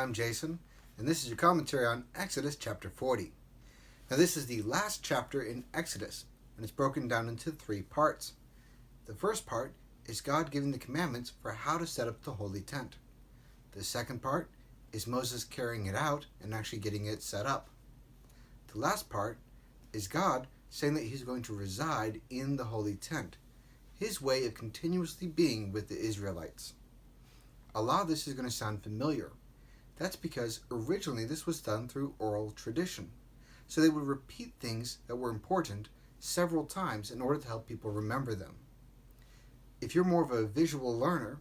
I'm Jason, and this is your commentary on Exodus chapter 40. Now, this is the last chapter in Exodus, and it's broken down into 3 parts. The first part is God giving the commandments for how to set up the holy tent. The second part is Moses carrying it out and actually getting it set up. The last part is God saying that he's going to reside in the holy tent, his way of continuously being with the Israelites. A lot of this is going to sound familiar. That's because originally this was done through oral tradition. So they would repeat things that were important several times in order to help people remember them. If you're more of a visual learner,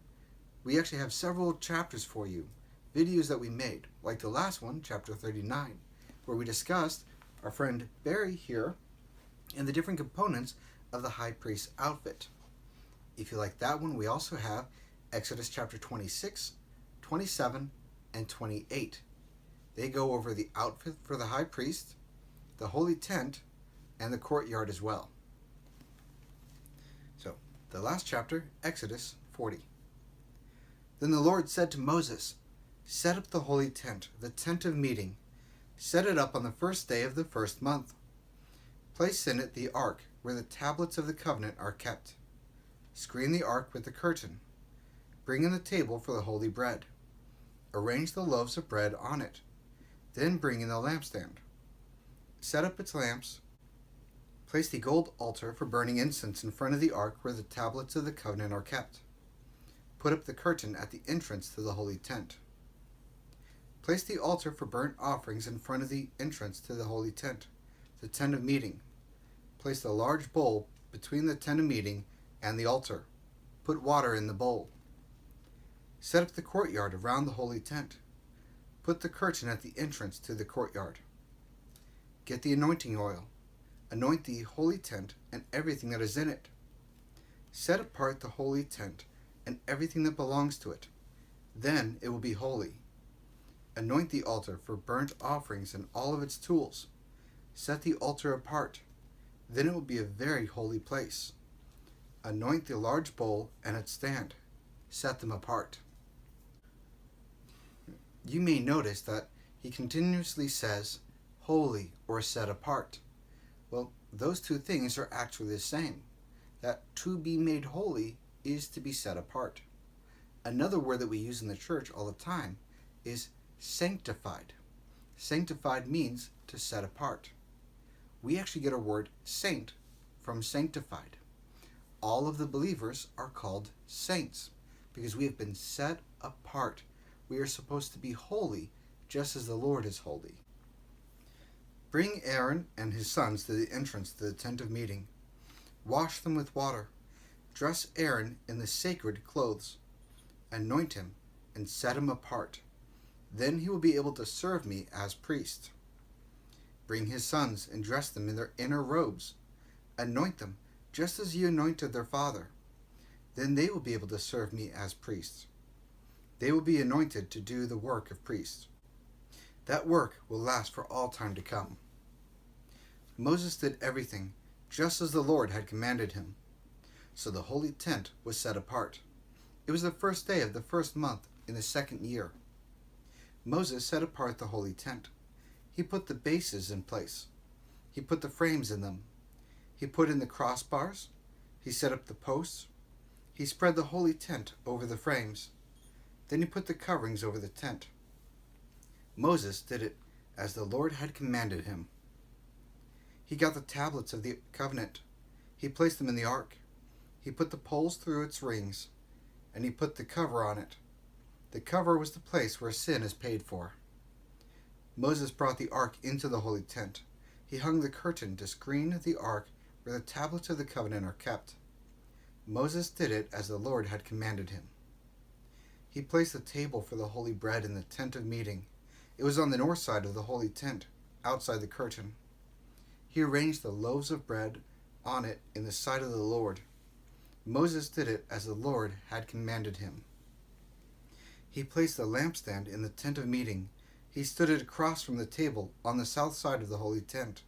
we actually have several chapters for you, videos that we made, like the last one, chapter 39, where we discussed our friend Barry here and the different components of the high priest's outfit. If you like that one, we also have Exodus chapter 26, 27, and 28. They go over the outfit for the high priest, the holy tent, and the courtyard as well. So, the last chapter, Exodus 40. Then the Lord said to Moses, "Set up the holy tent, the tent of meeting. Set it up on the first day of the first month. Place in it the ark, where the tablets of the covenant are kept. Screen the ark with the curtain. Bring in the table for the holy bread. Arrange the loaves of bread on it. Then bring in the lampstand. Set up its lamps. Place the gold altar for burning incense in front of the ark where the tablets of the covenant are kept. Put up the curtain at the entrance to the holy tent. Place the altar for burnt offerings in front of the entrance to the holy tent, the tent of meeting. Place the large bowl between the tent of meeting and the altar. Put water in the bowl. Set up the courtyard around the holy tent. Put the curtain at the entrance to the courtyard. Get the anointing oil. Anoint the holy tent and everything that is in it. Set apart the holy tent and everything that belongs to it. Then it will be holy. Anoint the altar for burnt offerings and all of its tools. Set the altar apart. Then it will be a very holy place. Anoint the large bowl and its stand. Set them apart." You may notice that he continuously says holy or set apart. Well, those two things are actually the same. That to be made holy is to be set apart. Another word that we use in the church all the time is sanctified. Sanctified means to set apart. We actually get our word saint from sanctified. All of the believers are called saints because we have been set apart. We are supposed to be holy just as the Lord is holy. Bring Aaron and his sons to the entrance to the tent of meeting. Wash them with water. Dress Aaron in the sacred clothes. Anoint him and set him apart. Then he will be able to serve me as priest. Bring his sons and dress them in their inner robes. Anoint them just as you anointed their father. Then they will be able to serve me as priests. They will be anointed to do the work of priests. That work will last for all time to come. Moses did everything just as the Lord had commanded him. So the holy tent was set apart. It was the first day of the first month in the second year. Moses set apart the holy tent. He put the bases in place. He put the frames in them. He put in the crossbars. He set up the posts. He spread the holy tent over the frames. Then he put the coverings over the tent. Moses did it as the Lord had commanded him. He got the tablets of the covenant. He placed them in the ark. He put the poles through its rings, and he put the cover on it. The cover was the place where sin is paid for. Moses brought the ark into the holy tent. He hung the curtain to screen the ark where the tablets of the covenant are kept. Moses did it as the Lord had commanded him. He placed the table for the holy bread in the tent of meeting. It was on the north side of the holy tent, outside the curtain. He arranged the loaves of bread on it in the sight of the Lord. Moses did it as the Lord had commanded him. He placed the lampstand in the tent of meeting. He stood it across from the table on the south side of the holy tent.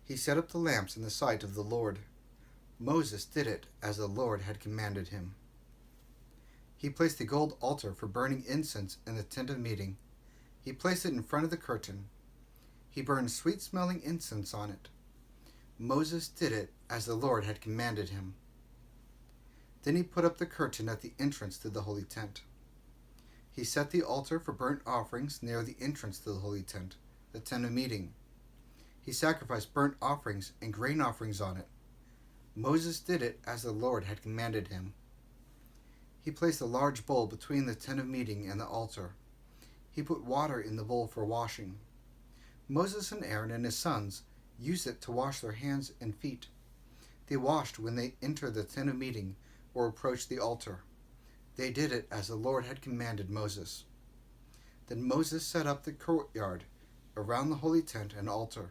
He set up the lamps in the sight of the Lord. Moses did it as the Lord had commanded him. He placed the gold altar for burning incense in the tent of meeting. He placed it in front of the curtain. He burned sweet-smelling incense on it. Moses did it as the Lord had commanded him. Then he put up the curtain at the entrance to the holy tent. He set the altar for burnt offerings near the entrance to the holy tent, the tent of meeting. He sacrificed burnt offerings and grain offerings on it. Moses did it as the Lord had commanded him. He placed a large bowl between the tent of meeting and the altar. He put water in the bowl for washing. Moses and Aaron and his sons used it to wash their hands and feet. They washed when they entered the tent of meeting or approached the altar. They did it as the Lord had commanded Moses. Then Moses set up the courtyard around the holy tent and altar.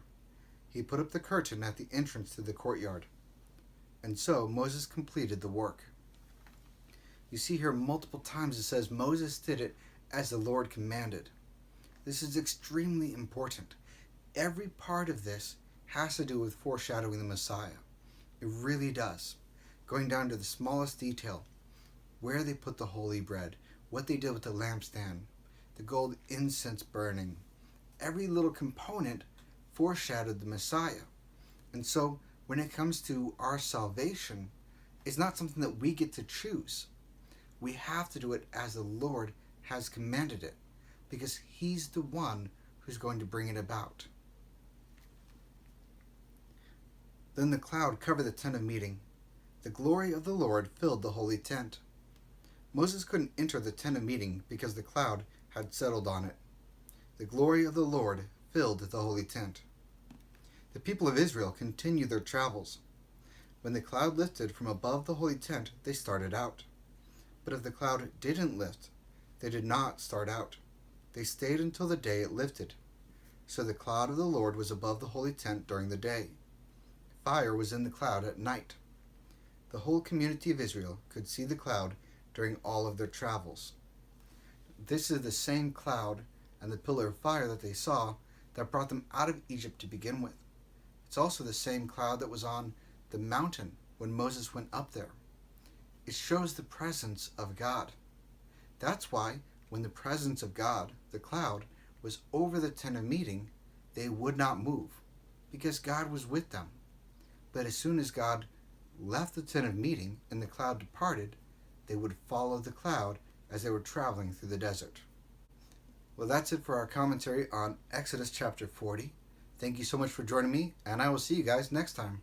He put up the curtain at the entrance to the courtyard. And so Moses completed the work. You see here multiple times it says Moses did it as the Lord commanded. This is extremely important. Every part of this has to do with foreshadowing the Messiah. It really does. Going down to the smallest detail, where they put the holy bread, what they did with the lampstand, the gold incense burning. Every little component foreshadowed the Messiah. And so when it comes to our salvation, it's not something that we get to choose. We have to do it as the Lord has commanded it, because He's the one who's going to bring it about. Then the cloud covered the tent of meeting. The glory of the Lord filled the holy tent. Moses couldn't enter the tent of meeting because the cloud had settled on it. The glory of the Lord filled the holy tent. The people of Israel continued their travels. When the cloud lifted from above the holy tent, they started out. But if the cloud didn't lift, they did not start out. They stayed until the day it lifted. So the cloud of the Lord was above the holy tent during the day. Fire was in the cloud at night. The whole community of Israel could see the cloud during all of their travels. This is the same cloud and the pillar of fire that they saw that brought them out of Egypt to begin with. It's also the same cloud that was on the mountain when Moses went up there. It shows the presence of God. That's why when the presence of God, the cloud, was over the tent of meeting, they would not move, because God was with them. But as soon as God left the tent of meeting and the cloud departed, they would follow the cloud as they were traveling through the desert. Well, that's it for our commentary on Exodus chapter 40. Thank you so much for joining me, and I will see you guys next time.